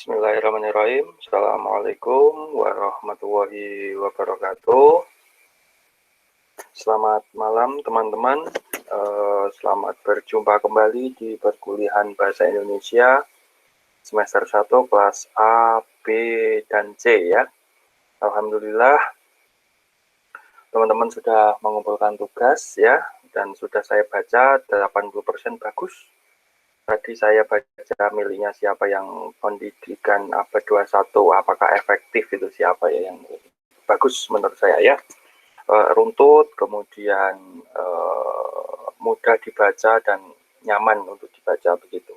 Bismillahirrahmanirrahim. Assalamualaikum warahmatullahi wabarakatuh. Selamat malam teman-teman. Selamat berjumpa kembali di perkuliahan Bahasa Indonesia semester 1 kelas A, B, dan C ya. Alhamdulillah teman-teman sudah mengumpulkan tugas ya, dan sudah saya baca 80% bagus. Tadi saya baca miliknya siapa yang pendidikan abad 21, apakah efektif itu siapa ya yang bagus menurut saya ya. Runtut, kemudian mudah dibaca dan nyaman untuk dibaca begitu.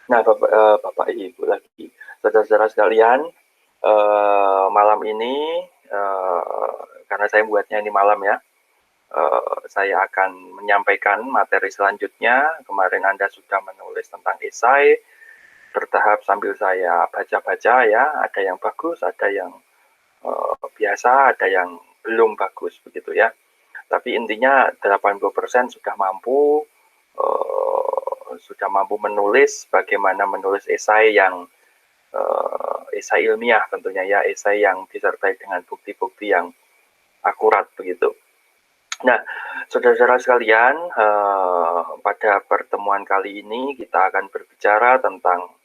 Nah, Bapak Ibu lagi, saudara-saudara sekalian, malam ini karena saya buatnya ini malam ya, saya akan menyampaikan materi selanjutnya. Kemarin Anda sudah menulis tentang esai, bertahap sambil saya baca-baca ya, ada yang bagus, ada yang biasa, ada yang belum bagus begitu ya. Tapi intinya 80% sudah mampu menulis bagaimana menulis esai yang esai ilmiah tentunya ya, esai yang disertai dengan bukti-bukti yang akurat begitu. Nah, saudara-saudara sekalian, pada pertemuan kali ini kita akan berbicara tentang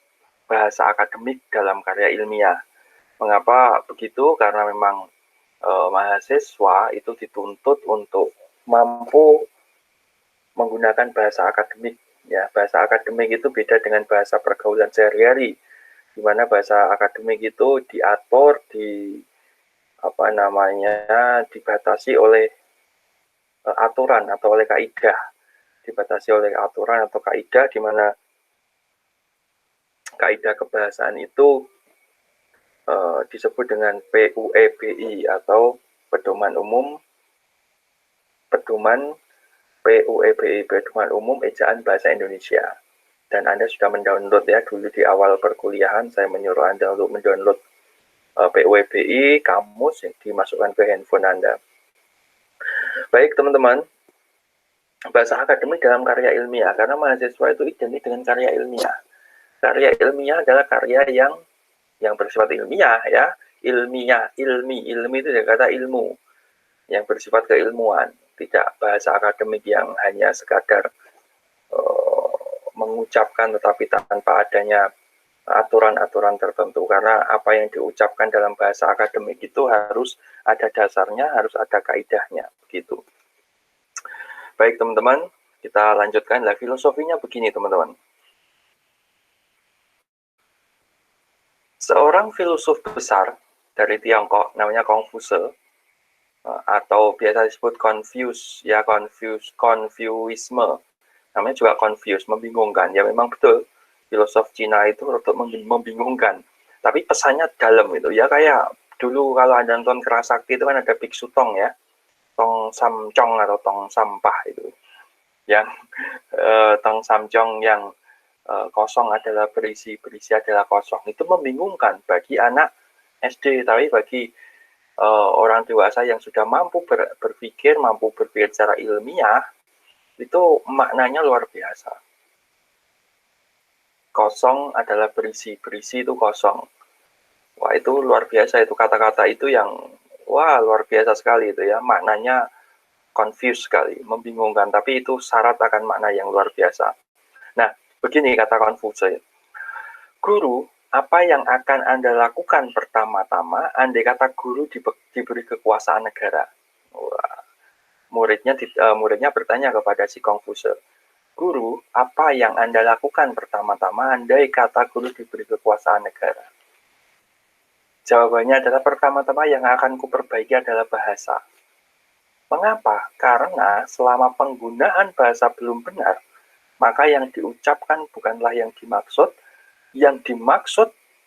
bahasa akademik dalam karya ilmiah. Mengapa begitu? Karena memang mahasiswa itu dituntut untuk mampu menggunakan bahasa akademik. Ya, bahasa akademik itu beda dengan bahasa pergaulan sehari-hari, di mana bahasa akademik itu diatur, dibatasi oleh aturan atau oleh kaidah, di mana kaidah kebahasaan itu disebut dengan PUEBI atau pedoman umum ejaan bahasa Indonesia. Dan Anda sudah mendownload ya, dulu di awal perkuliahan saya menyuruh Anda untuk mendownload PUEBI kamus yang dimasukkan ke handphone Anda. Baik teman-teman, bahasa akademik dalam karya ilmiah, karena mahasiswa itu identik dengan karya ilmiah. Karya ilmiah adalah karya yang bersifat ilmiah ya, ilmi itu dari kata ilmu, yang bersifat keilmuan, tidak bahasa akademik yang hanya sekadar mengucapkan tetapi tanpa adanya aturan-aturan tertentu. Karena apa yang diucapkan dalam bahasa akademik itu harus ada dasarnya, harus ada kaidahnya begitu. Baik teman-teman, kita lanjutkan. Lah, filosofinya begini teman-teman. Seorang filosof besar dari Tiongkok namanya Kongfuce, atau biasa disebut Konfuisme. Namanya juga confuse, membingungkan. Ya memang betul, filosof Cina itu untuk membingungkan. Tapi pesannya dalam itu. Ya kayak dulu kalau Anda nonton Kerasakti itu kan ada biksu Tong ya. Tong Samcong atau Tong Sampah itu. Yang Tong Samcong yang kosong adalah berisi adalah kosong. Itu membingungkan bagi anak SD, tapi bagi orang dewasa yang sudah mampu berpikir secara ilmiah, itu maknanya luar biasa. Kosong adalah berisi itu kosong. Wah, itu luar biasa, itu kata-kata itu yang luar biasa sekali itu ya, maknanya confused sekali, membingungkan, tapi itu syarat akan makna yang luar biasa. Nah, begini kata Konfusius, guru, apa yang akan Anda lakukan pertama-tama andai kata guru diberi kekuasaan negara? Wah, muridnya bertanya kepada si Konfusius, guru, apa yang Anda lakukan pertama-tama andai kata guru diberi kekuasaan negara? Jawabannya adalah pertama-tama yang akan kuperbaiki adalah bahasa. Mengapa? Karena selama penggunaan bahasa belum benar, maka yang diucapkan bukanlah yang dimaksud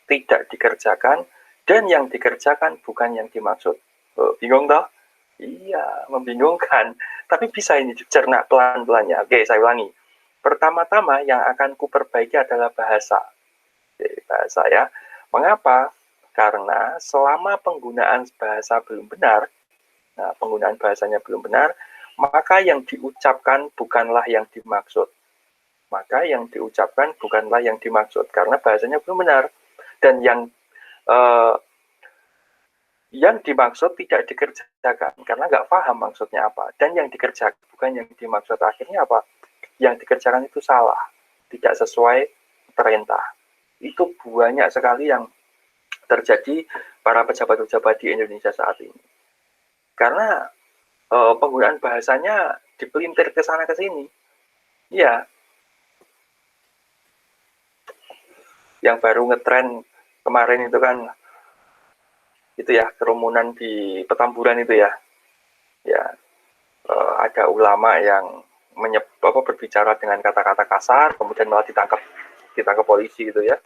tidak dikerjakan, dan yang dikerjakan bukan yang dimaksud. Bingung toh? Iya, membingungkan. Tapi bisa ini dicerna pelan-pelannya. Oke, saya ulangi. Pertama-tama yang akan kuperbaiki adalah bahasa. Oke, bahasa ya. Mengapa? Karena selama penggunaan bahasa belum benar, penggunaan bahasanya belum benar, maka yang diucapkan bukanlah yang dimaksud. maka yang diucapkan bukanlah yang dimaksud, karena bahasanya belum benar. Dan yang dimaksud tidak dikerjakan, karena nggak paham maksudnya apa. Dan yang dikerjakan bukan yang dimaksud, akhirnya apa? Yang dikerjakan itu salah, tidak sesuai perintah. Itu banyak sekali yang terjadi para pejabat-pejabat di Indonesia saat ini. Karena penggunaan bahasanya dipelintir ke sana ke sini. Iya. Yang baru ngetren kemarin itu kan itu ya, kerumunan di Petamburan itu ya. Ya, ada ulama yang berbicara dengan kata-kata kasar, kemudian malah ditangkap polisi gitu ya.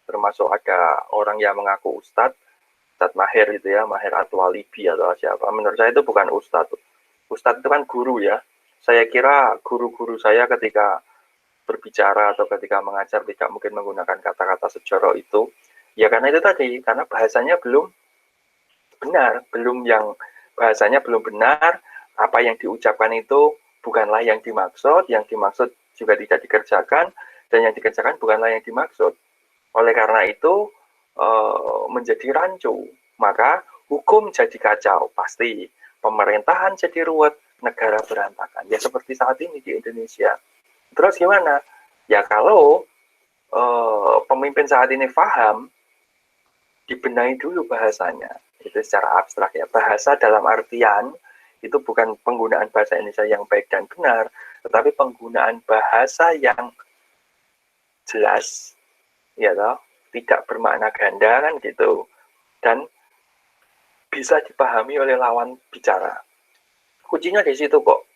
Termasuk ada orang yang mengaku Ustadz Mahir gitu ya, Mahir Atwalibi atau siapa. Menurut saya itu bukan Ustadz. Ustadz itu kan guru ya. Saya kira guru-guru saya ketika berbicara atau ketika mengajar tidak mungkin menggunakan kata-kata sejorok itu. Ya karena itu tadi, karena bahasanya belum benar, bahasanya belum benar, apa yang diucapkan itu bukanlah yang dimaksud juga tidak dikerjakan, dan yang dikerjakan bukanlah yang dimaksud. Oleh karena itu menjadi rancu, maka hukum jadi kacau, pasti pemerintahan jadi ruwet, negara berantakan. Ya seperti saat ini di Indonesia. Terus gimana? Ya kalau pemimpin saat ini paham, dibenahi dulu bahasanya. Itu secara abstrak ya. Bahasa dalam artian itu bukan penggunaan bahasa Indonesia yang baik dan benar, tetapi penggunaan bahasa yang jelas, ya toh, tidak bermakna ganda kan gitu, dan bisa dipahami oleh lawan bicara. Kuncinya di situ kok.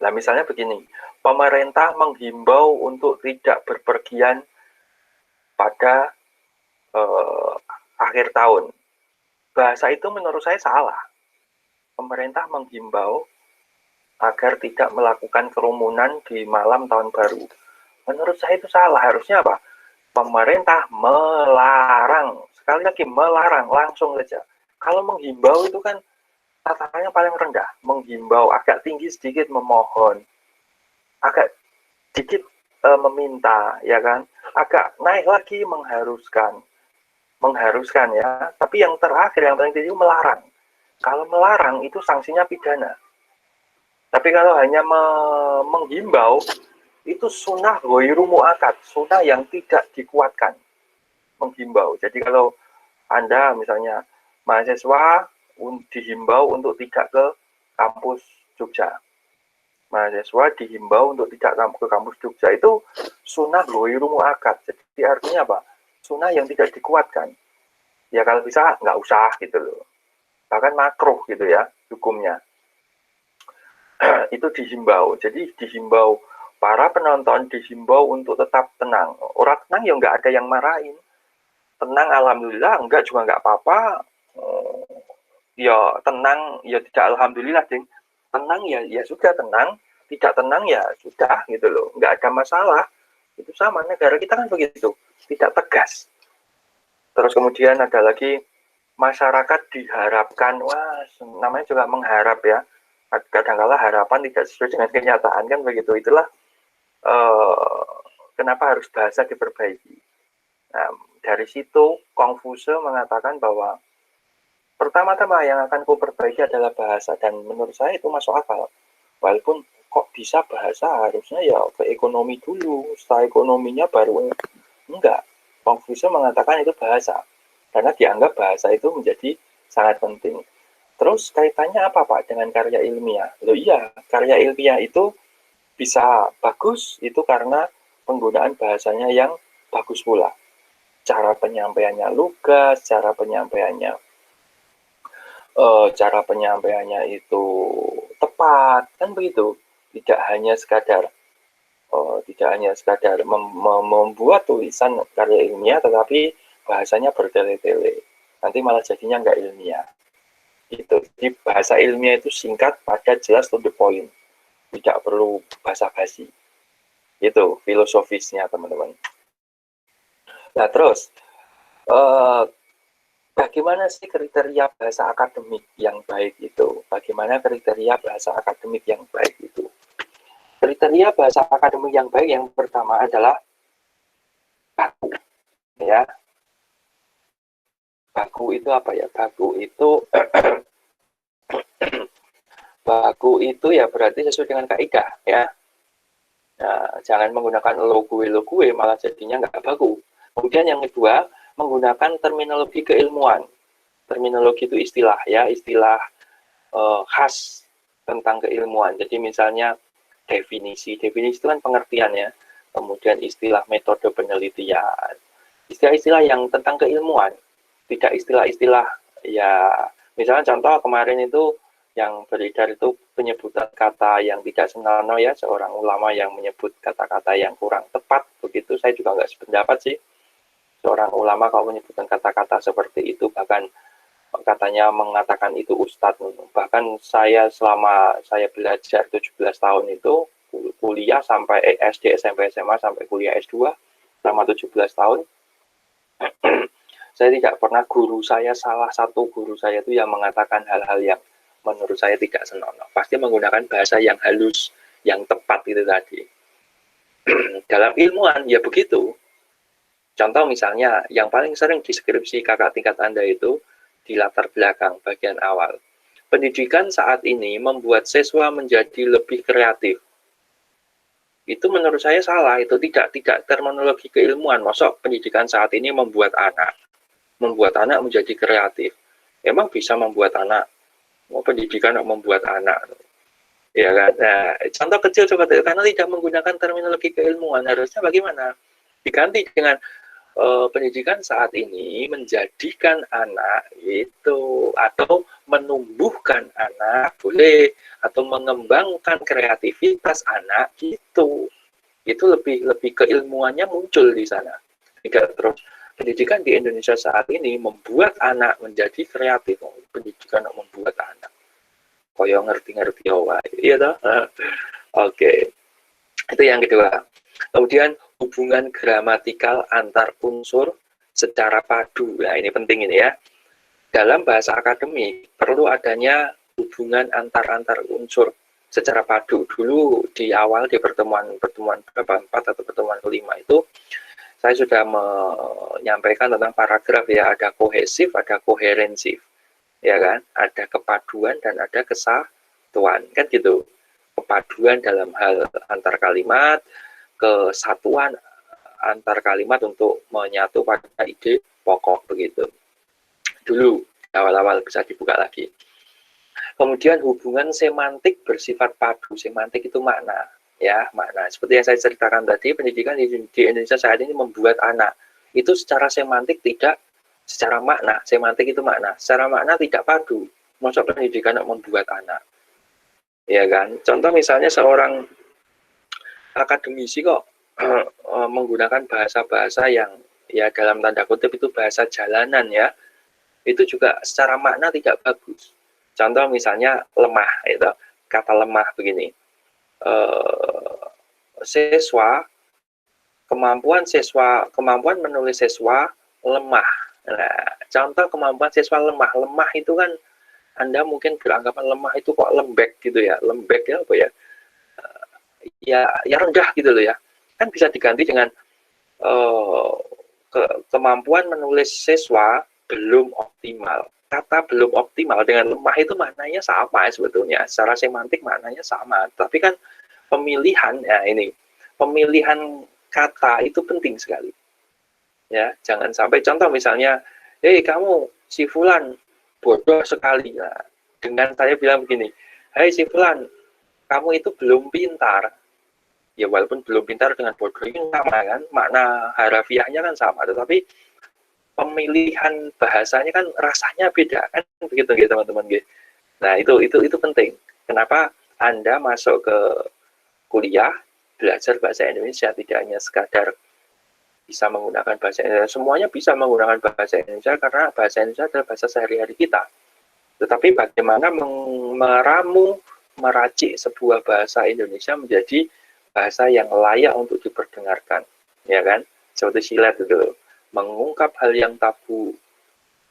Nah misalnya begini, pemerintah menghimbau untuk tidak berpergian pada akhir tahun. Bahasa itu menurut saya salah. Pemerintah menghimbau agar tidak melakukan kerumunan di malam tahun baru. Menurut saya itu salah. Harusnya apa? Pemerintah melarang. Sekali lagi melarang, langsung saja. Kalau menghimbau itu kan tatarannya paling rendah. Menghimbau, agak tinggi sedikit memohon. Agak sedikit meminta, ya kan? Agak naik lagi mengharuskan ya. Tapi yang terakhir, yang paling tinggi melarang. Kalau melarang itu sanksinya pidana. Tapi kalau hanya menghimbau, itu sunnah ghairu mu'akkad, sunnah yang tidak dikuatkan. Menghimbau. Jadi kalau Anda misalnya mahasiswa dihimbau untuk tidak ke kampus Jogja. Mahasiswa dihimbau untuk tidak ke kampus Jogja, itu sunnah ghairu mu'akkad. Jadi artinya apa? Sunnah yang tidak dikuatkan. Ya kalau bisa nggak usah gitu loh. Bahkan makruh gitu ya hukumnya. Itu dihimbau. Jadi dihimbau, para penonton dihimbau untuk tetap tenang. Orang tenang ya nggak ada yang marahin. Tenang alhamdulillah, enggak juga nggak apa-apa. Ya tenang ya tidak alhamdulillah, ding. Tenang ya sudah tenang, tidak tenang ya sudah gitu loh. Nggak ada masalah. Itu sama, negara kita kan begitu, tidak tegas. Terus kemudian ada lagi, masyarakat diharapkan, wah namanya juga mengharap ya, kadang-kala harapan tidak sesuai dengan kenyataan kan begitu. Itulah kenapa harus bahasa diperbaiki. Nah, dari situ Konfuse mengatakan bahwa pertama-tama yang akan ku perbaiki adalah bahasa, dan menurut saya itu masuk akal. Walaupun kok bisa bahasa, harusnya ya ke ekonomi dulu, setelah ekonominya baru enggak. Konfuse mengatakan itu bahasa, karena dianggap bahasa itu menjadi sangat penting. Terus kaitannya apa Pak dengan karya ilmiah? Loh iya, karya ilmiah itu bisa bagus itu karena penggunaan bahasanya yang bagus pula. Cara penyampaiannya lugas, cara penyampaiannya itu tepat, kan begitu. Tidak hanya sekadar membuat tulisan karya ilmiah, tetapi bahasanya bertele-tele. Nanti malah jadinya nggak ilmiah. Gitu. Jadi bahasa ilmiah itu singkat, padat, jelas, to the point. Tidak perlu basa-basi. Itu filosofisnya, teman-teman. Nah, terus bagaimana sih kriteria bahasa akademik yang baik itu? Bagaimana kriteria bahasa akademik yang baik itu? Kriteria bahasa akademik yang baik yang pertama adalah baku, ya. Baku itu apa ya? Baku itu ya berarti sesuai dengan kaidah, ya. Nah, jangan menggunakan lo gue, malah jadinya nggak baku. Kemudian yang kedua, menggunakan terminologi keilmuan. Terminologi itu istilah, ya, istilah khas tentang keilmuan. Jadi misalnya definisi itu kan pengertian, ya. Kemudian istilah metode penelitian, istilah-istilah yang tentang keilmuan, tidak istilah-istilah, ya, misalnya contoh kemarin itu yang beredar itu penyebutan kata yang tidak senonoh, ya, seorang ulama yang menyebut kata-kata yang kurang tepat, begitu. Saya juga nggak sependapat sih, seorang ulama kalau menyebutkan kata-kata seperti itu, bahkan katanya mengatakan itu ustadz. Bahkan saya selama saya belajar 17 tahun itu, kuliah sampai SD, SMP, SMA, sampai kuliah S2, selama 17 tahun, saya tidak pernah salah satu guru saya itu yang mengatakan hal-hal yang menurut saya tidak senonoh. Pasti menggunakan bahasa yang halus, yang tepat itu tadi. Dalam ilmuwan ya begitu. Contoh misalnya, yang paling sering deskripsi kakak tingkat Anda itu di latar belakang bagian awal. Pendidikan saat ini membuat siswa menjadi lebih kreatif. Itu menurut saya salah, itu tidak terminologi keilmuan. Maksud pendidikan saat ini membuat anak menjadi kreatif. Emang bisa membuat anak, pendidikan membuat anak, ya kan? Nah, contoh kecil seperti itu, karena tidak menggunakan terminologi keilmuan, harusnya bagaimana? Diganti dengan pendidikan saat ini menjadikan anak itu, atau menumbuhkan anak, boleh, atau mengembangkan kreativitas anak, gitu. Itu lebih keilmuannya muncul di sana. Tidak terus pendidikan di Indonesia saat ini membuat anak menjadi kreatif. Pendidikan membuat anak koyo ngerti-ngerti wae, iya toh? Oke. Itu yang kedua. Kemudian hubungan gramatikal antar unsur secara padu. Nah, ini penting ini, ya. Dalam bahasa akademik perlu adanya hubungan antar unsur secara padu. Dulu di awal di pertemuan berapa 4 atau pertemuan kelima itu saya sudah menyampaikan tentang paragraf, ya, ada kohesif, ada koherensif, ya kan, ada kepaduan dan ada kesatuan, kan gitu. Kepaduan dalam hal antar kalimat, kesatuan antar kalimat untuk menyatu pada ide pokok, begitu. Dulu awal-awal bisa dibuka lagi. Kemudian hubungan semantik bersifat padu. Semantik itu makna, ya, makna. Seperti yang saya ceritakan tadi, pendidikan di Indonesia saat ini membuat anak itu secara semantik tidak secara makna. Semantik itu makna, secara makna tidak padu. Maksud pendidikan membuat anak, ya kan? Contoh misalnya seorang akademisi kok menggunakan bahasa-bahasa yang, ya, dalam tanda kutip itu bahasa jalanan, ya, itu juga secara makna tidak bagus. Contoh misalnya lemah, itu kata lemah begini, kemampuan menulis siswa lemah. Nah, contoh kemampuan siswa lemah itu kan Anda mungkin beranggapan lemah itu kok lembek gitu, ya, lembek, ya, apa ya, ya rendah gitu loh, ya, kan bisa diganti dengan kemampuan menulis siswa belum optimal. Kata belum optimal dengan lemah itu maknanya sama, sebetulnya secara semantik maknanya sama, tapi kan pemilihan, ya, ini pemilihan kata itu penting sekali, ya. Jangan sampai contoh misalnya, kamu si Fulan bodoh sekali. Nah, dengan saya bilang begini, hai si Fulan, kamu itu belum pintar. Ya, walaupun belum pintar dengan bodoh itu sama kan, makna harafiahnya kan sama, tetapi pemilihan bahasanya kan rasanya beda, kan begitu gitu teman-teman. Nah, itu penting. Kenapa Anda masuk ke kuliah belajar bahasa Indonesia, tidak hanya sekadar bisa menggunakan bahasa Indonesia, semuanya bisa menggunakan bahasa Indonesia karena bahasa Indonesia adalah bahasa sehari-hari kita. Tetapi bagaimana meracik sebuah bahasa Indonesia menjadi bahasa yang layak untuk diperdengarkan, ya kan? Seperti silat itu, mengungkap hal yang tabu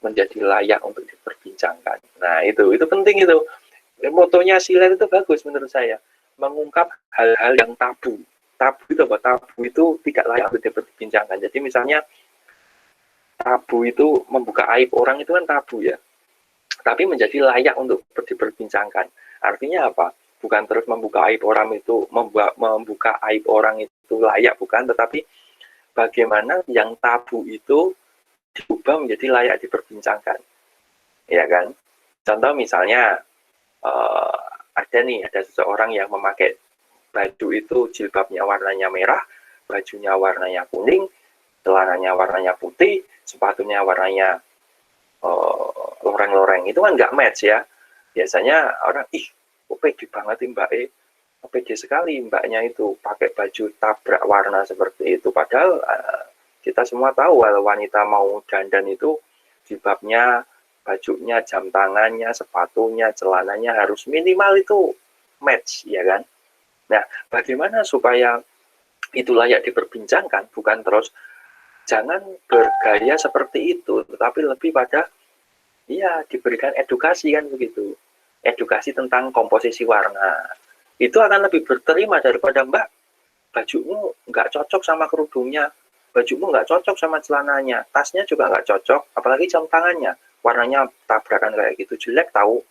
menjadi layak untuk diperbincangkan. Nah, itu penting itu. Motonya silat itu bagus menurut saya. mengungkap hal-hal yang tabu. Tabu itu apa? Tabu itu tidak layak untuk diperbincangkan. Jadi misalnya tabu itu membuka aib orang itu kan tabu ya. Tapi menjadi layak untuk diperbincangkan. Artinya apa? Bukan terus membuka aib orang itu, membuka aib orang itu layak, bukan, tetapi bagaimana yang tabu itu diubah menjadi layak diperbincangkan. Ya kan? Contoh misalnya ada seseorang yang memakai baju itu jilbabnya warnanya merah, bajunya warnanya kuning, celananya warnanya putih, sepatunya warnanya loreng-loreng, itu kan nggak match ya. Biasanya orang, kok pede banget mbak pede sekali mbaknya itu pakai baju tabrak warna seperti itu. Padahal kita semua tahu kalau wanita mau dandan itu jilbabnya, bajunya, jam tangannya, sepatunya, celananya harus minimal itu match, ya kan? Nah, bagaimana supaya itu layak diperbincangkan, bukan terus jangan bergaya seperti itu, tetapi lebih pada diberikan edukasi kan begitu. Edukasi tentang komposisi warna. Itu akan lebih berterima daripada mbak, bajumu nggak cocok sama kerudungnya, bajumu nggak cocok sama celananya, tasnya juga nggak cocok, apalagi jam tangannya, warnanya tabrakan kayak gitu, jelek tahu.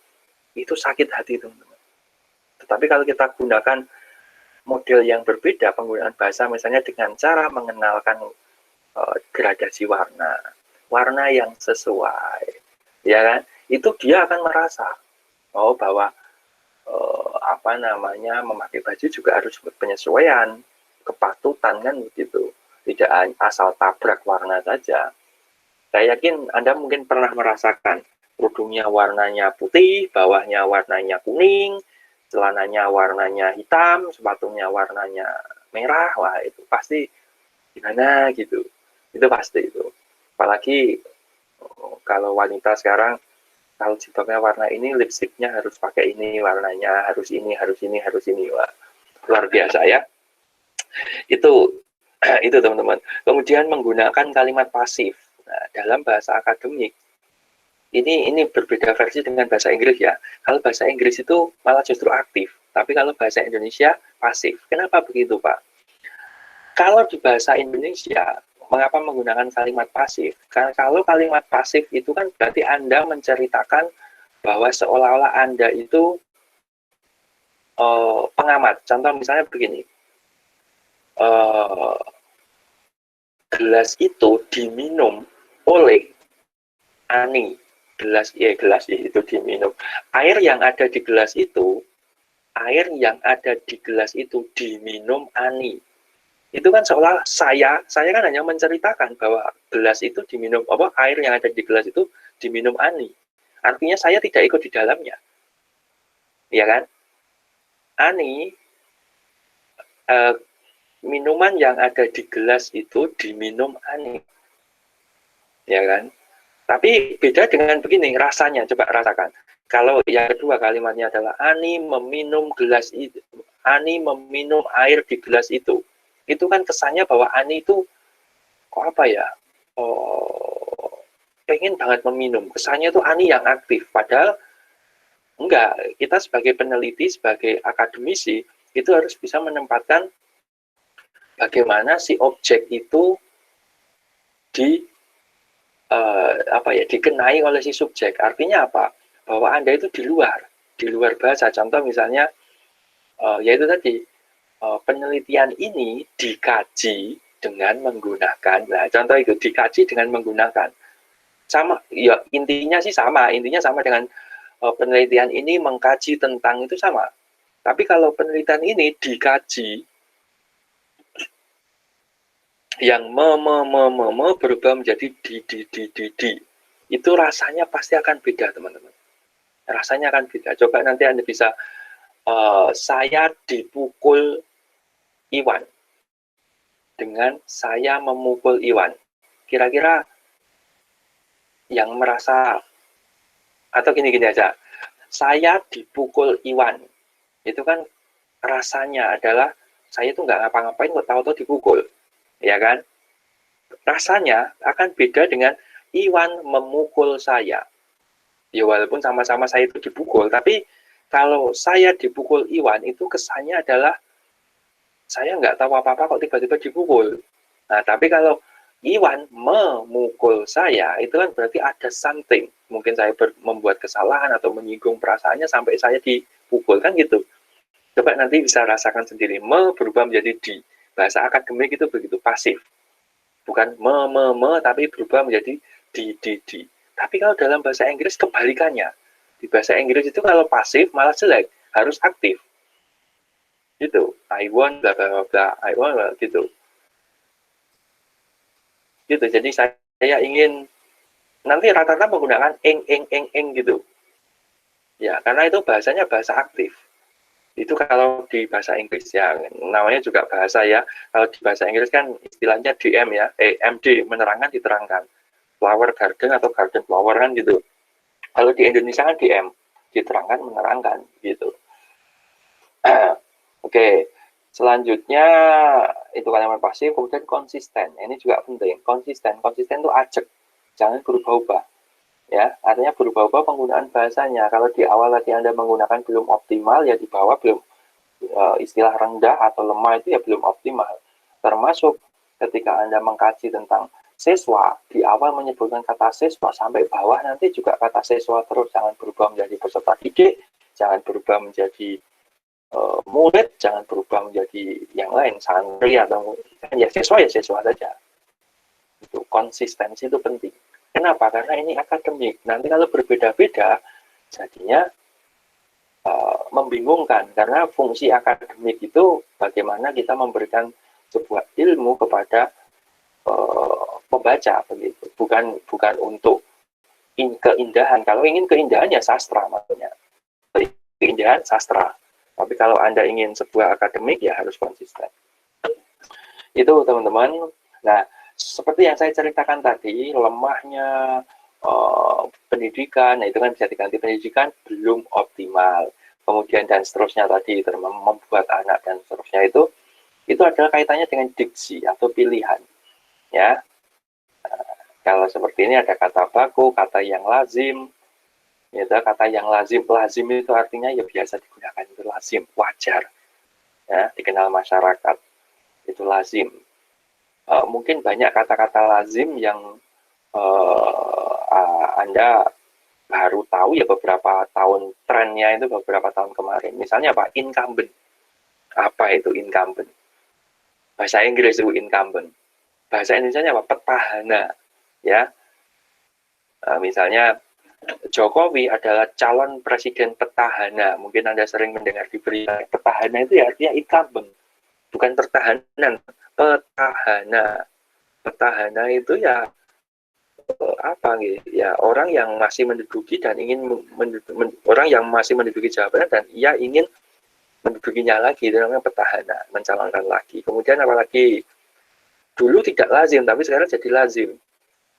Itu sakit hati teman-teman. Tetapi kalau kita gunakan model yang berbeda, penggunaan bahasa misalnya dengan cara mengenalkan gradasi warna yang sesuai, ya kan? Itu dia akan merasa bahwa memakai baju juga harus penyesuaian, kepatutan kan begitu. Tidak asal tabrak warna saja. Saya yakin Anda mungkin pernah merasakan kerudungnya warnanya putih, bawahnya warnanya kuning, celananya warnanya hitam, sepatunya warnanya merah. Wah, itu pasti gimana gitu. Itu pasti itu. Apalagi kalau wanita sekarang, kalau jilbabnya warna ini, lipstiknya harus pakai ini, warnanya harus ini, harus ini, harus ini. Wah, luar biasa ya. Itu teman-teman. Kemudian menggunakan kalimat pasif. Nah, dalam bahasa akademik, ini berbeda versi dengan bahasa Inggris ya. Kalau bahasa Inggris itu malah justru aktif, tapi kalau bahasa Indonesia pasif. Kenapa begitu, Pak? Kalau di bahasa Indonesia, mengapa menggunakan kalimat pasif? Karena kalau kalimat pasif itu kan berarti Anda menceritakan bahwa seolah-olah Anda itu pengamat. Contoh misalnya begini, gelas itu diminum oleh Ani. Gelas itu diminum. Air yang ada di gelas itu diminum Ani. Itu kan seolah saya kan hanya menceritakan bahwa gelas itu diminum, air yang ada di gelas itu diminum Ani. Artinya saya tidak ikut di dalamnya. Ya kan? Ani, minuman yang ada di gelas itu diminum Ani. Ya kan? Tapi beda dengan begini, rasanya, coba rasakan. Kalau yang kedua kalimatnya adalah Ani meminum gelas itu, Ani meminum air di gelas itu. Itu kan kesannya bahwa Ani itu pengen banget meminum. Kesannya itu Ani yang aktif, padahal enggak. Kita sebagai peneliti, sebagai akademisi, itu harus bisa menempatkan bagaimana si objek itu dikenai oleh si subjek. Artinya apa? Bahwa Anda itu di luar bahasa. Contoh misalnya, yaitu tadi, penelitian ini dikaji dengan menggunakan, contoh itu dikaji dengan menggunakan, sama, ya intinya sama dengan penelitian ini mengkaji tentang, itu sama. Tapi kalau penelitian ini dikaji yang berubah menjadi di, itu rasanya pasti akan beda teman-teman. Rasanya akan beda. Coba nanti Anda bisa, saya dipukul Iwan dengan saya memukul Iwan. Kira-kira yang merasa, atau gini aja, saya dipukul Iwan, itu kan rasanya adalah saya tuh nggak ngapa-ngapain kok tahu-tahu dipukul, ya kan? Rasanya akan beda dengan Iwan memukul saya. Ya walaupun sama-sama saya itu dipukul, tapi Kalau saya dipukul Iwan, itu kesannya adalah saya nggak tahu apa-apa kok tiba-tiba dipukul. Nah, tapi kalau Iwan memukul saya, itu kan berarti ada something. Mungkin saya membuat kesalahan atau menyinggung perasaannya sampai saya dipukul, kan gitu. Coba nanti bisa rasakan sendiri. Berubah menjadi di. Bahasa akademik itu begitu, pasif. Bukan tapi berubah menjadi di. Tapi kalau dalam bahasa Inggris kebalikannya. Di bahasa Inggris itu kalau pasif malah jelek, harus aktif. Gitu. I want bla bla bla, I want bla, gitu. Gitu. Jadi saya ingin nanti rata-rata menggunakan eng gitu. Ya, karena itu bahasanya bahasa aktif. Itu kalau di bahasa Inggris ya, namanya juga bahasa ya. Kalau di bahasa Inggris kan istilahnya DM ya, MD, menerangkan, diterangkan. Flower garden atau garden flower kan gitu. Kalau di Indonesia kan DM, diterangkan, menerangkan gitu. Oke, selanjutnya itu kalimat pasif, kemudian konsisten. Ini juga penting. Konsisten itu ajak, jangan berubah-ubah. Ya, artinya berubah-ubah penggunaan bahasanya. Kalau di awal tadi Anda menggunakan belum optimal, ya di bawah belum istilah rendah atau lemah itu ya belum optimal. Termasuk ketika Anda mengkaji tentang siswa, di awal menyebutkan kata siswa sampai bawah nanti juga kata siswa terus, jangan berubah menjadi peserta didik, jangan berubah menjadi murid, jangan berubah menjadi yang lain, santri atau ya siswa saja. Itu konsistensi itu penting. Kenapa? Karena ini akademik. Nanti kalau berbeda-beda, jadinya membingungkan. Karena fungsi akademik itu bagaimana kita memberikan sebuah ilmu kepada pembaca, begitu. Bukan untuk keindahan. Kalau ingin keindahan ya sastra, maksudnya. Keindahan sastra. Tapi kalau Anda ingin sebuah akademik ya harus konsisten. Itu teman-teman. Nah, seperti yang saya ceritakan tadi, lemahnya pendidikan, nah itu kan bisa diganti pendidikan belum optimal. Kemudian dan seterusnya tadi, membuat anak dan seterusnya itu adalah kaitannya dengan diksi atau pilihan. Ya, kalau seperti ini ada kata baku, kata yang lazim, itu kata yang lazim itu artinya ya biasa digunakan, itu lazim, wajar, ya, dikenal masyarakat, itu lazim. Mungkin banyak kata-kata lazim yang Anda baru tahu ya beberapa tahun, trennya itu beberapa tahun kemarin. Misalnya apa? Incumbent. Apa itu incumbent? Bahasa Inggris itu incumbent. Bahasa Indonesia apa? Petahana. Ya, misalnya Jokowi adalah calon presiden petahana. Mungkin Anda sering mendengar di berita. Petahana itu ya artinya incumbent, bukan pertahanan. Petahana. Petahana itu ya apa gitu ya, orang yang masih menduduki dan ingin orang yang masih menduduki jabatan dan ia ingin mendudukinya lagi, itu namanya petahana, mencalonkan lagi. Kemudian apalagi dulu tidak lazim tapi sekarang jadi lazim,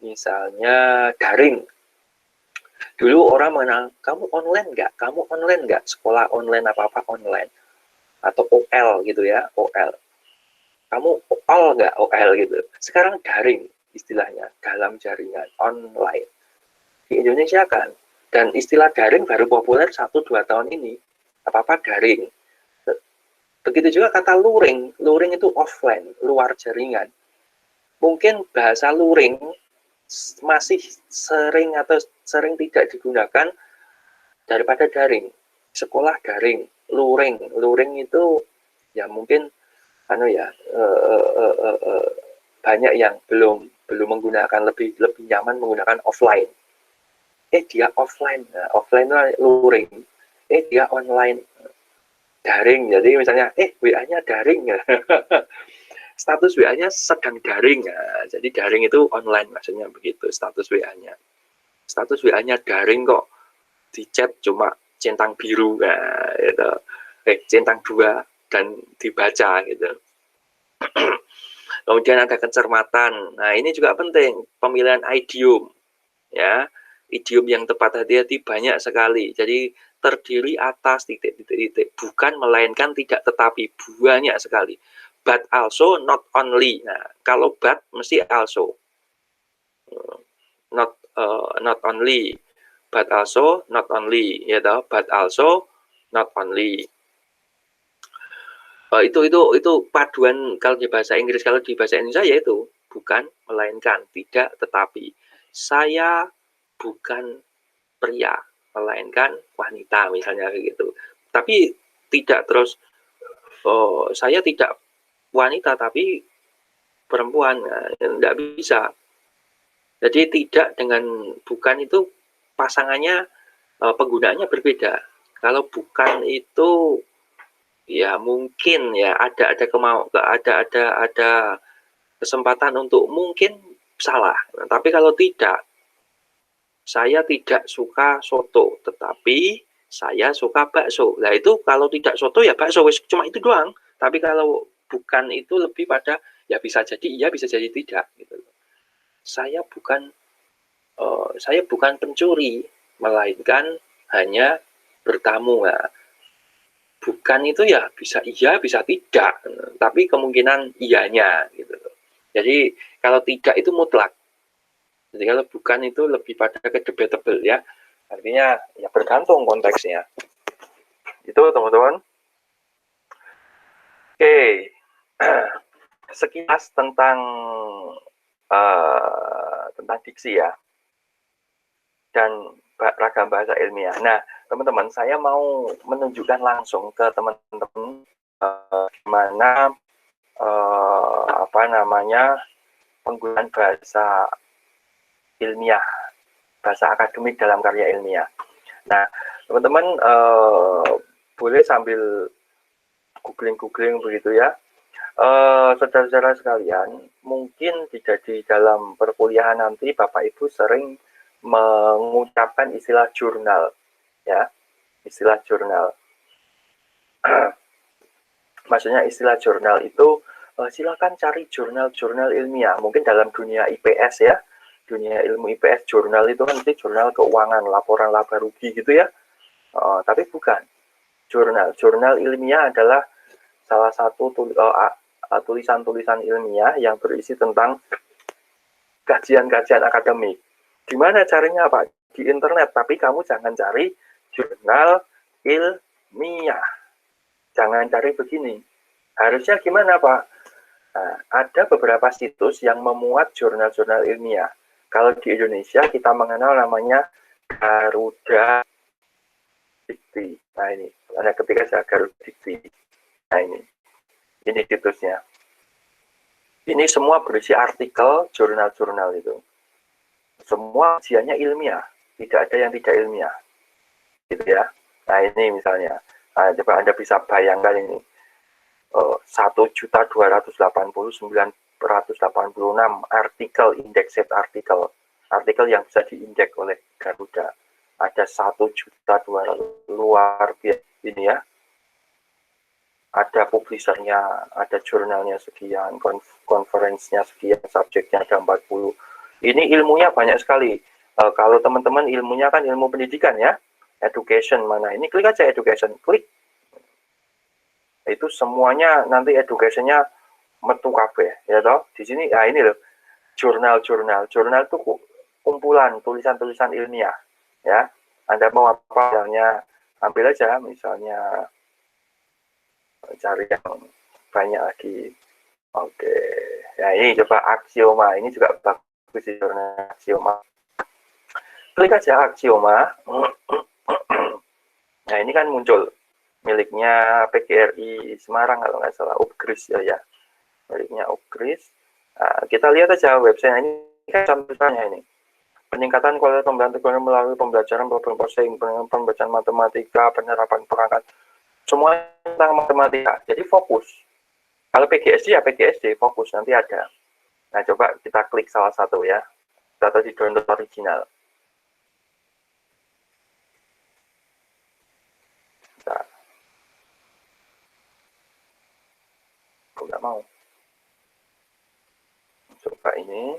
misalnya daring. Dulu orang mengenal, kamu online nggak, sekolah online, apa online, atau OL gitu ya, OL, kamu OL nggak, OL gitu. Sekarang daring istilahnya, dalam jaringan online. Di Indonesia kan, dan istilah daring baru populer 1-2 tahun ini, apa-apa daring. Begitu juga kata luring, luring itu offline, luar jaringan. Mungkin bahasa luring masih sering atau sering tidak digunakan daripada daring. Sekolah daring, luring itu ya mungkin banyak yang belum menggunakan, lebih nyaman menggunakan offline. Dia offline, nah, offline itu luring. Dia online, daring. Jadi misalnya, WA-nya daring. Status WA-nya sedang daring. Nah, jadi daring itu online, maksudnya begitu status WA-nya. Status WA-nya daring kok. Di chat cuma centang biru, nah, gitu. Centang 2 dan dibaca gitu. Kemudian ada kecermatan. Nah, ini juga penting, pemilihan idiom. Ya, idiom yang tepat, hati-hati, banyak sekali. Jadi terdiri atas titik-titik, bukan melainkan tidak tetapi, banyak sekali. But also, not only. Nah, kalau but mesti also. Not only, but also, not only, ya toh, but also, not only. Itu paduan kalau di bahasa Inggris, kalau di bahasa Indonesia yaitu bukan, melainkan, tidak, tetapi. Saya bukan pria, melainkan wanita, misalnya gitu. Tapi tidak terus, saya tidak wanita tapi perempuan, tidak bisa. Jadi tidak dengan bukan itu pasangannya, penggunaannya berbeda. Kalau bukan itu ya mungkin ya ada kesempatan untuk mungkin salah. Tapi kalau tidak, saya tidak suka soto, tetapi saya suka bakso. Nah itu kalau tidak soto ya bakso, cuma itu doang. Tapi kalau bukan itu lebih pada ya bisa jadi iya, bisa jadi tidak. Gitu. Saya bukan pencuri, melainkan hanya bertamu. Nah, bukan itu ya bisa iya, bisa tidak, tapi kemungkinan iyanya gitu. Jadi kalau tidak itu mutlak. Jadi kalau bukan itu lebih pada ke debatable ya. Artinya ya bergantung konteksnya. Itu teman-teman. Oke. Sekilas tentang diksi ya. Dan ragam bahasa ilmiah. Nah, teman-teman, saya mau menunjukkan langsung ke teman-teman gimana penggunaan bahasa ilmiah, bahasa akademik dalam karya ilmiah. Nah, teman-teman boleh sambil googling begitu ya. Saudara-saudara sekalian, mungkin tidak di dalam perkuliahan nanti Bapak Ibu sering mengucapkan istilah jurnal, ya, istilah jurnal. Maksudnya istilah jurnal itu silakan cari jurnal-jurnal ilmiah. Mungkin dalam dunia IPS ya, dunia ilmu IPS, jurnal itu kan nanti jurnal keuangan, laporan laba rugi gitu ya. Tapi bukan. Jurnal ilmiah adalah salah satu tulisan-tulisan ilmiah yang berisi tentang kajian-kajian akademik. Gimana caranya Pak? Di internet, tapi kamu jangan cari jurnal ilmiah. Jangan cari begini. Harusnya gimana Pak? Nah, ada beberapa situs yang memuat jurnal-jurnal ilmiah. Kalau di Indonesia kita mengenal namanya Garuda Dikti. Nah ini, Anda ketika saya Garuda Dikti. Nah ini situsnya. Ini semua berisi artikel jurnal-jurnal itu. Semua kajiannya ilmiah, tidak ada yang tidak ilmiah, gitu ya. Nah ini misalnya, coba Anda bisa bayangkan ini, 1.289.986 artikel, indexed artikel yang bisa diindeks oleh Garuda. Ada 1.200.000 luar biasa ini ya. Ada publishernya, ada jurnalnya sekian, konferensinya sekian, subjeknya ada 40. Ini ilmunya banyak sekali. Kalau teman-teman ilmunya kan ilmu pendidikan ya, education mana ini, klik aja education, klik. Itu semuanya nanti educationnya metu kabeh ya toh. Di sini ya ini loh, jurnal itu kumpulan tulisan-tulisan ilmiah ya. Anda mau apa misalnya, ambil aja misalnya, cari yang banyak lagi. Oke, ya ini coba aksioma, ini juga bagus sih jurnal aksioma. Klik aja aksioma. Nah ini kan muncul miliknya PGRI Semarang kalau nggak salah, Upgris ya, miliknya Upgris. Nah, kita lihat aja website ini kan contohnya ini. Peningkatan kualitas pembelajaran melalui pembelajaran problem solving, pembacaan matematika, penerapan perangkat, semua tentang matematika. Jadi fokus. Kalau PGSD ya PGSD, fokus nanti ada. Nah coba kita klik salah satu ya, atau di download original. Nah, aku nggak mau. Coba ini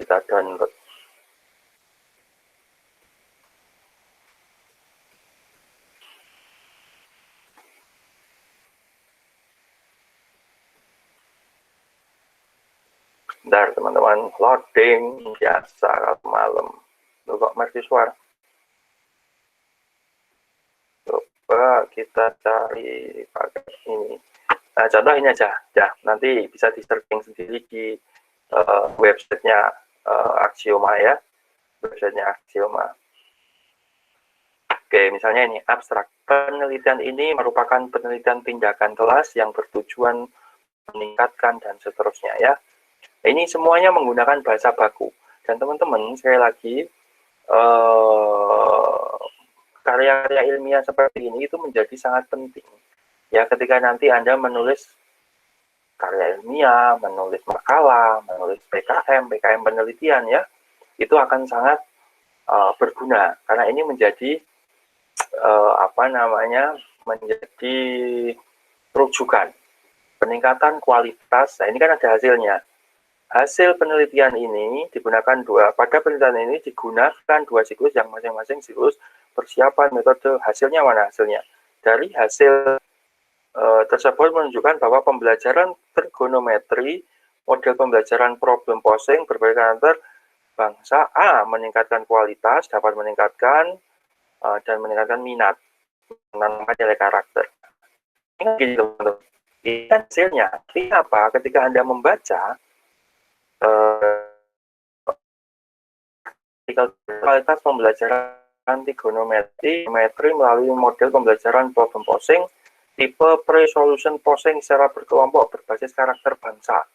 kita download. Bentar teman-teman, loading biasa kalau malam. Loh kok mercusuar? Coba kita cari pakai ini. Nah, contoh ini aja, ya nanti bisa di searching sendiri di websitenya Axioma ya, websitenya Axioma. Oke, misalnya ini abstrak. Penelitian ini merupakan penelitian tindakan kelas yang bertujuan meningkatkan dan seterusnya ya. Ini semuanya menggunakan bahasa baku. Dan teman-teman, sekali lagi, karya-karya ilmiah seperti ini itu menjadi sangat penting. Ya, ketika nanti Anda menulis karya ilmiah, menulis makalah, menulis PKM penelitian ya, itu akan sangat berguna karena ini menjadi menjadi rujukan peningkatan kualitas. Nah, ini kan ada hasilnya. Hasil penelitian ini digunakan pada penelitian ini digunakan dua siklus yang masing-masing siklus persiapan metode. Hasilnya mana hasilnya? Dari hasil tersebut menunjukkan bahwa pembelajaran trigonometri, model pembelajaran problem posing berbagai karakter bangsa A meningkatkan kualitas, dapat meningkatkan dan meningkatkan minat, menambah nilai karakter. Ini gitu, teman-teman. Ini hasilnya. Ini apa? Ketika Anda membaca kualitas pembelajaran trigonometri melalui model pembelajaran problem posing tipe pre-solution posing secara berkelompok berbasis karakter bangsa.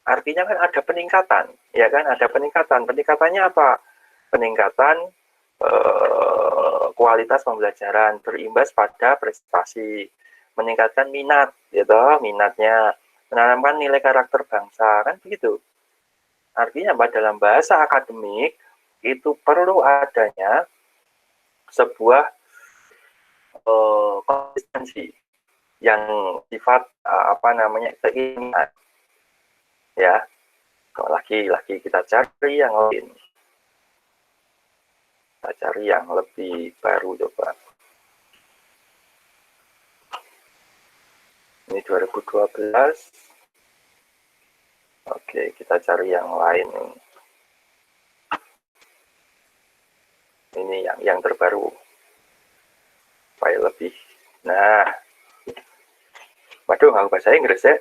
Artinya kan ada peningkatan, ya kan? Ada peningkatan. Peningkatannya apa? Peningkatan kualitas pembelajaran berimbas pada prestasi, meningkatkan minat, gitu, minatnya, menanamkan nilai karakter bangsa, kan begitu. Artinya dalam bahasa akademik itu perlu adanya sebuah konsistensi yang sifat keilmiahan ya. Lagi kita cari yang lain, kita cari yang lebih baru coba. Ini 2012. Oke, kita cari yang lain. Ini yang terbaru supaya lebih. Nah, waduh, nggak bahasa Inggris ya.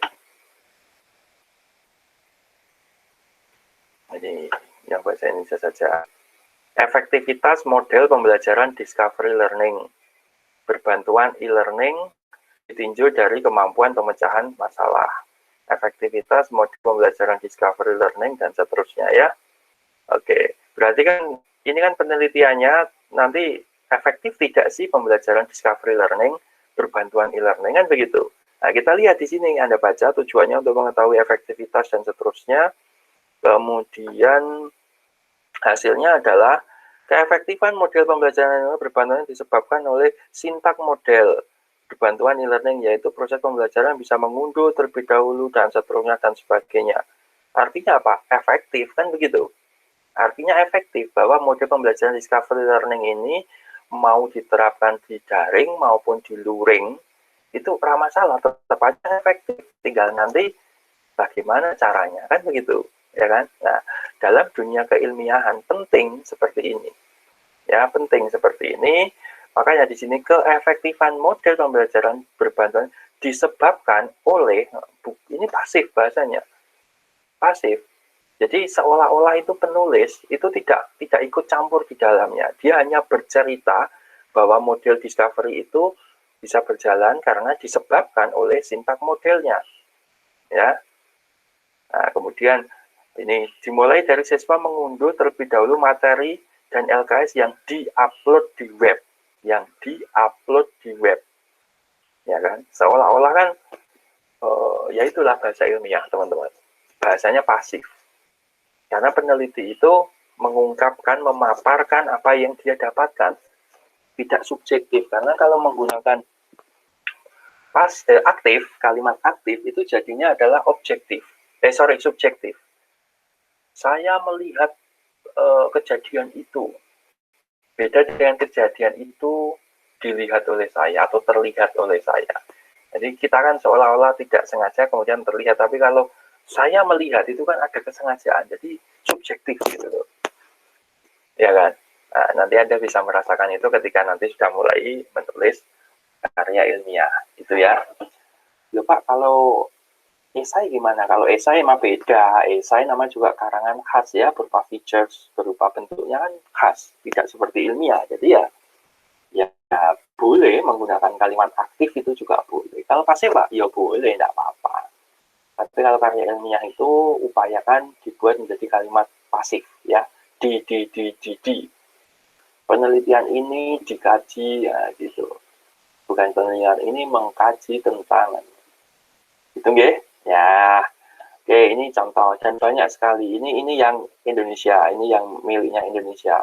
Ini yang bahasa Indonesia saja. Efektivitas model pembelajaran discovery learning. Berbantuan e-learning ditinjau dari kemampuan pemecahan masalah. Efektivitas model pembelajaran discovery learning dan seterusnya ya. Oke, berarti kan ini kan penelitiannya nanti efektif tidak sih pembelajaran discovery learning berbantuan e-learning kan begitu. Nah, kita lihat di sini Anda baca tujuannya untuk mengetahui efektivitas dan seterusnya. Kemudian hasilnya adalah keefektifan model pembelajaran berbantuan disebabkan oleh sintak model berbantuan e-learning, yaitu proses pembelajaran bisa mengunduh terlebih dahulu dan seterusnya dan sebagainya. Artinya apa? Efektif kan begitu. Artinya efektif bahwa model pembelajaran discovery learning ini mau diterapkan di daring maupun di luring itu ramah masalah, tetap aja efektif. Tinggal nanti bagaimana caranya kan begitu. Ya kan? Nah, dalam dunia keilmiahan penting seperti ini. Ya, penting seperti ini. Makanya di sini keefektifan model pembelajaran berbantuan disebabkan oleh ini pasif bahasanya. Pasif. Jadi seolah-olah itu penulis itu tidak ikut campur di dalamnya. Dia hanya bercerita bahwa model discovery itu bisa berjalan karena disebabkan oleh sintak modelnya. Ya. Nah, kemudian ini dimulai dari siswa mengunduh terlebih dahulu materi dan LKS yang di-upload di web. Ya kan? Seolah-olah kan ya itulah bahasa ilmiah, teman-teman. Bahasanya pasif. Karena peneliti itu mengungkapkan, memaparkan apa yang dia dapatkan. Tidak subjektif. Karena kalau menggunakan aktif, kalimat aktif itu jadinya adalah subjektif. Saya melihat kejadian itu. Beda dengan kejadian itu dilihat oleh saya atau terlihat oleh saya. Jadi kita kan seolah-olah tidak sengaja kemudian terlihat. Tapi kalau saya melihat itu kan ada kesengajaan. Jadi subjektif gitu loh. Ya kan? Nah, nanti Anda bisa merasakan itu ketika nanti sudah mulai menulis karya ilmiah. Itu ya. Ya Pak, kalau esai gimana? Kalau esai emang beda. Esai nama juga karangan khas ya, berupa features, berupa bentuknya kan khas, tidak seperti ilmiah. Jadi ya boleh menggunakan kalimat aktif itu juga boleh. Kalau pasif Pak, ya boleh, tidak apa-apa. Tapi kalau karya ilmiah itu upayakan dibuat menjadi kalimat pasif ya. Di. Penelitian ini dikaji ya gitu. Bukan penelitian ini mengkaji tentang itu nggih. Ya. Oke, ini contoh dan banyak sekali. Ini yang Indonesia, ini yang miliknya Indonesia.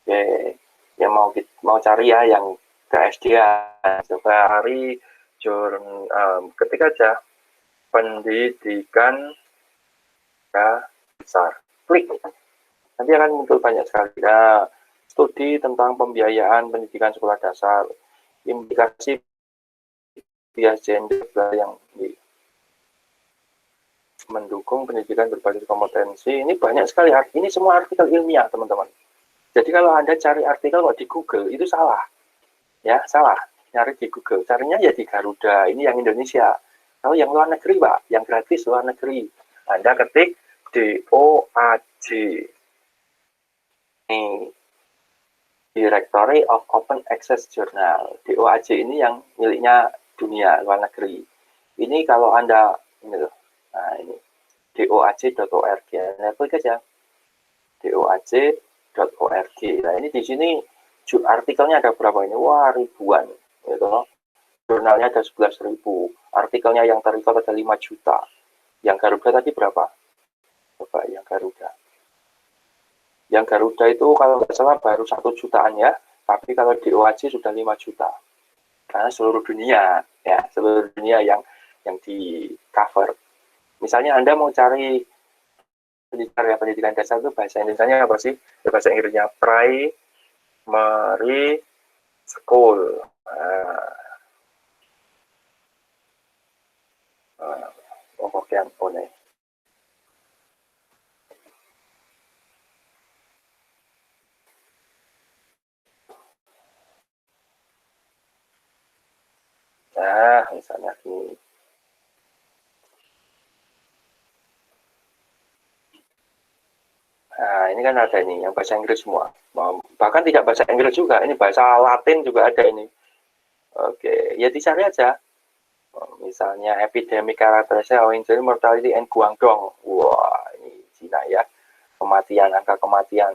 Oke, yang mau cari ya yang ke SD ya. Coba cari ketik aja pendidikan dasar. Klik. Nanti akan muncul banyak sekali. Nah, studi tentang pembiayaan pendidikan sekolah dasar, implikasi bias gender yang mendukung pendidikan berbasis kompetensi. Ini banyak sekali. Ini semua artikel ilmiah, teman-teman. Jadi kalau Anda cari artikel di Google, itu salah. Ya, salah. Cari di Google. Carinya ya di Garuda. Ini yang Indonesia. Kalau yang luar negeri, Pak, yang gratis luar negeri. Anda ketik DOAJ. Ini Directory of Open Access Journal. DOAJ ini yang miliknya dunia, luar negeri. Ini kalau Anda, ini loh. Nah, ini doaj.org. Nah, klik aja. doaj.org. Nah, ini di sini artikelnya ada berapa ini? Wah, ribuan. Gitu. Jurnalnya ada 11.000. Artikelnya yang terrecord ada 5 juta. Yang Garuda tadi berapa? Coba yang Garuda. Yang Garuda itu kalau nggak salah baru 1 jutaan ya. Tapi kalau di OAJ sudah 5 juta. Karena seluruh dunia, ya, seluruh dunia yang di cover. Misalnya Anda mau cari pendidikan dasar itu bahasa Indonesia apa sih? Ya, bahasa Inggrisnya primary school. Yang boleh. Nah, misalnya ini. Nah, ini kan ada ini yang bahasa Inggris semua. Bahkan tidak bahasa Inggris juga, ini bahasa Latin juga ada ini. Oke, ya dicari aja. Misalnya epidemic characterization of injury, mortality, and Guangdong. Wah, ini Cina ya. Kematian, angka kematian.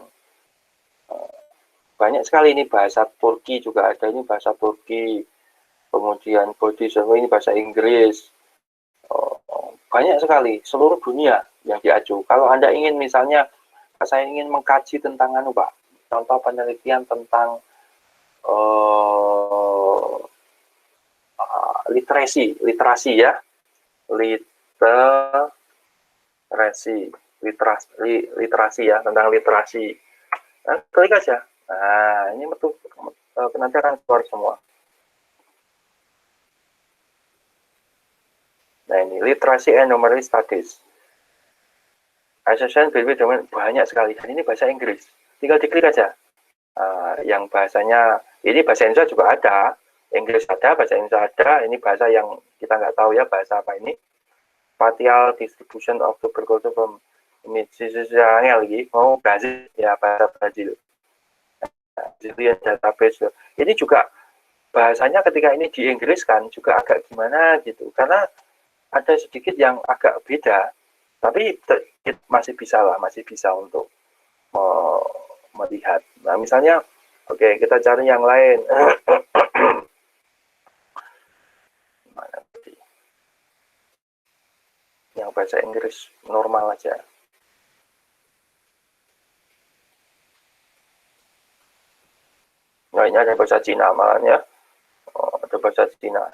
Banyak sekali ini bahasa Turki juga ada. Ini bahasa Turki. Kemudian body survey ini bahasa Inggris. Banyak sekali, seluruh dunia yang diaju. Kalau Anda ingin misalnya, saya ingin mengkaji tentang Pak, contoh penelitian tentang literasi ya, literasi ya, tentang literasi. Nah, klik aja. Nah, ini betul, nanti akan keluar semua. Nah, ini literasi and numeric studies. Association between banyak sekali. Dan ini bahasa Inggris. Tinggal diklik aja. Yang bahasanya, ini bahasa Indonesia juga ada. Inggris ada, bahasa Indonesia ada. Ini bahasa yang kita nggak tahu ya, bahasa apa ini. Spatial distribution of tuberculosis from Indonesia lagi. Oh, Brazil. Ya, bahasa Brazil. Brazilian database. Ini juga bahasanya ketika ini di Inggris kan juga agak gimana gitu. Karena ada sedikit yang agak beda. Tapi masih bisa lah, masih bisa untuk melihat. Nah, misalnya, oke, kita cari yang lain. Yang bahasa Inggris normal aja. Nah, ini ada bahasa Cina malahnya. Ada bahasa Cina.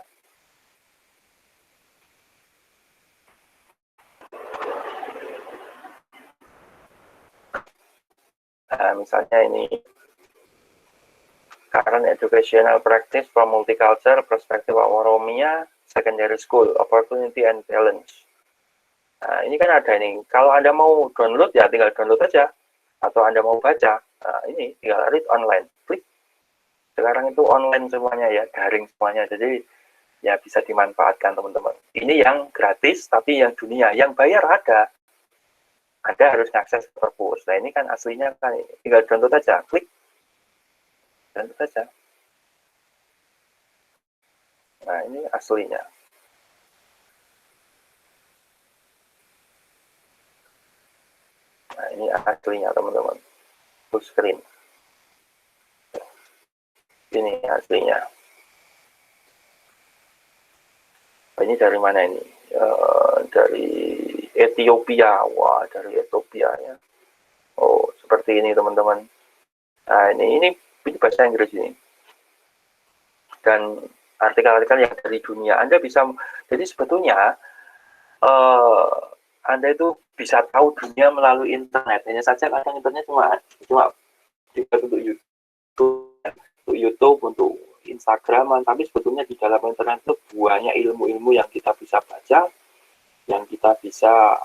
Nah, misalnya ini current educational practice from multicultural perspective of Oromia secondary school opportunity and balance. Nah, ini kan ada nih. Kalau Anda mau download ya tinggal download aja. Atau Anda mau baca, nah, ini tinggal read online. Klik. sekarang itu online semuanya ya, daring semuanya, jadi ya bisa dimanfaatkan teman-teman. Ini yang gratis, tapi yang dunia, yang bayar ada. Anda harus akses ke perpus. Nah ini kan aslinya kan ini. Tinggal download aja, klik, download aja. Nah ini aslinya. Nah ini aslinya teman-teman. Full screen. Ini aslinya. Ini dari mana ini? Dari Ethiopia. Wah, dari Ethiopia ya. Oh, seperti ini teman-teman. Nah, ini bahasa Inggris ini. Dan artikel-artikel yang dari dunia. Anda bisa, jadi sebetulnya Anda itu bisa tahu dunia melalui internet. Hanya saja kadang internet cuma untuk YouTube, untuk Instagram, tapi sebetulnya di dalam internet itu banyak ilmu-ilmu yang kita bisa baca, yang kita bisa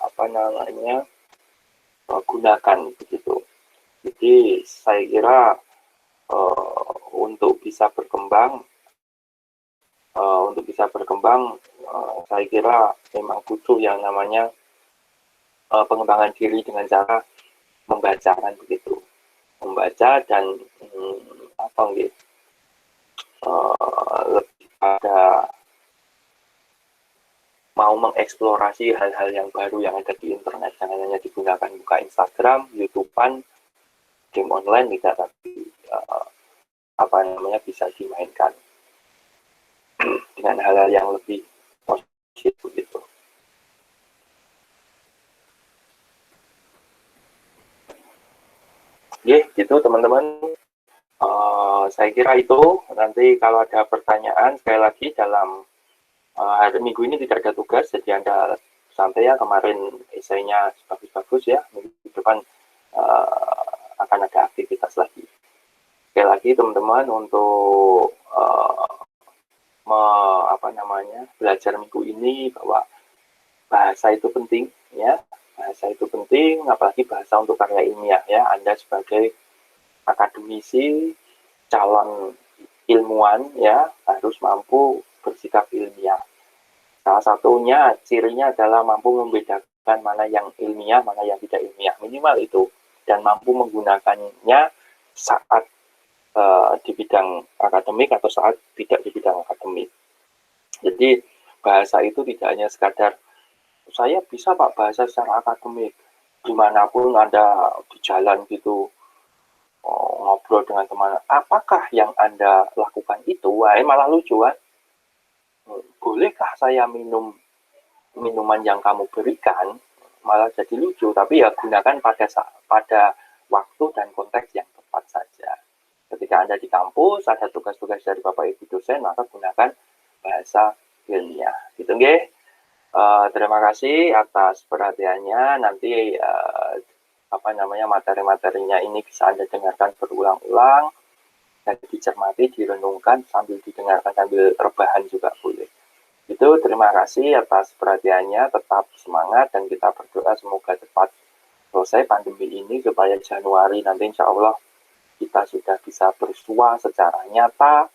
gunakan begitu. Jadi saya kira untuk bisa berkembang, saya kira memang butuh yang namanya pengembangan diri dengan cara membaca kan begitu, membaca dan lebih pada mau mengeksplorasi hal-hal yang baru yang ada di internet. Jangan hanya digunakan buka Instagram, YouTube-an, game online tidak, tapi bisa dimainkan dengan hal-hal yang lebih positif gitu. Gitu teman-teman. Saya kira itu. Nanti kalau ada pertanyaan, sekali lagi dalam hari Minggu ini tidak ada tugas, jadi Anda santai ya. Kemarin esainya bagus-bagus ya. Minggu depan akan ada aktivitas lagi. Sekali lagi teman-teman, untuk belajar minggu ini bahwa bahasa itu penting ya. Bahasa itu penting, apalagi bahasa untuk karya ilmiah ya. Anda sebagai akademisi, calon ilmuwan ya, harus mampu bersikap ilmiah. Salah satunya, cirinya adalah mampu membedakan mana yang ilmiah, mana yang tidak ilmiah, minimal itu, dan mampu menggunakannya saat di bidang akademik atau saat tidak di bidang akademik. Jadi bahasa itu tidak hanya sekadar saya bisa Pak bahasa secara akademik, dimanapun Anda di jalan gitu, ngobrol dengan teman, apakah yang Anda lakukan itu? Wah, malah lucu kan? Bolehkah saya minum minuman yang kamu berikan? Malah jadi lucu, tapi ya gunakan pada waktu dan konteks yang tepat saja. Ketika Anda di kampus, ada tugas-tugas dari Bapak Ibu dosen, maka gunakan bahasa ilmiah. Gitu nggih. Terima kasih atas perhatiannya. Nanti materi-materinya ini bisa Anda dengarkan berulang-ulang dan dicermati, direnungkan sambil didengarkan, sambil rebahan juga boleh. Itu terima kasih atas perhatiannya, tetap semangat dan kita berdoa semoga cepat selesai pandemi ini supaya Januari nanti insya Allah kita sudah bisa bersua secara nyata.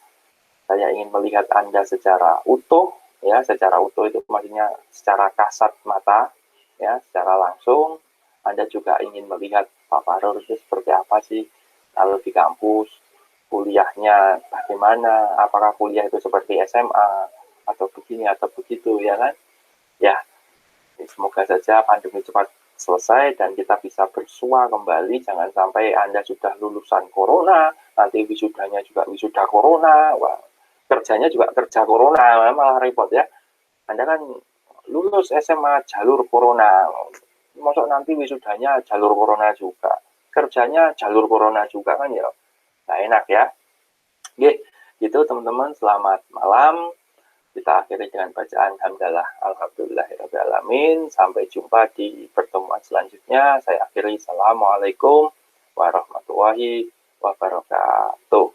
Saya ingin melihat Anda secara utuh, ya, secara utuh itu maksudnya secara kasat mata, ya, secara langsung. Anda juga ingin melihat Pak Fahrur itu seperti apa sih kalau di kampus, kuliahnya bagaimana, apakah kuliah itu seperti SMA, atau begini, atau begitu, ya kan? Ya, semoga saja pandemi cepat selesai dan kita bisa bersua kembali. Jangan sampai Anda sudah lulusan corona, nanti wisudanya juga wisuda corona, wah, kerjanya juga kerja corona, malah repot ya. Anda kan lulus SMA jalur corona, masuk nanti wisudanya jalur corona juga, kerjanya jalur corona juga kan ya, nah enak ya. Oke, gitu teman-teman, selamat malam. Kita akhiri dengan bacaan hamdalah alhamdulillahirrahmanirrahim. Sampai jumpa di pertemuan selanjutnya. Saya akhiri. Assalamualaikum warahmatullahi wabarakatuh.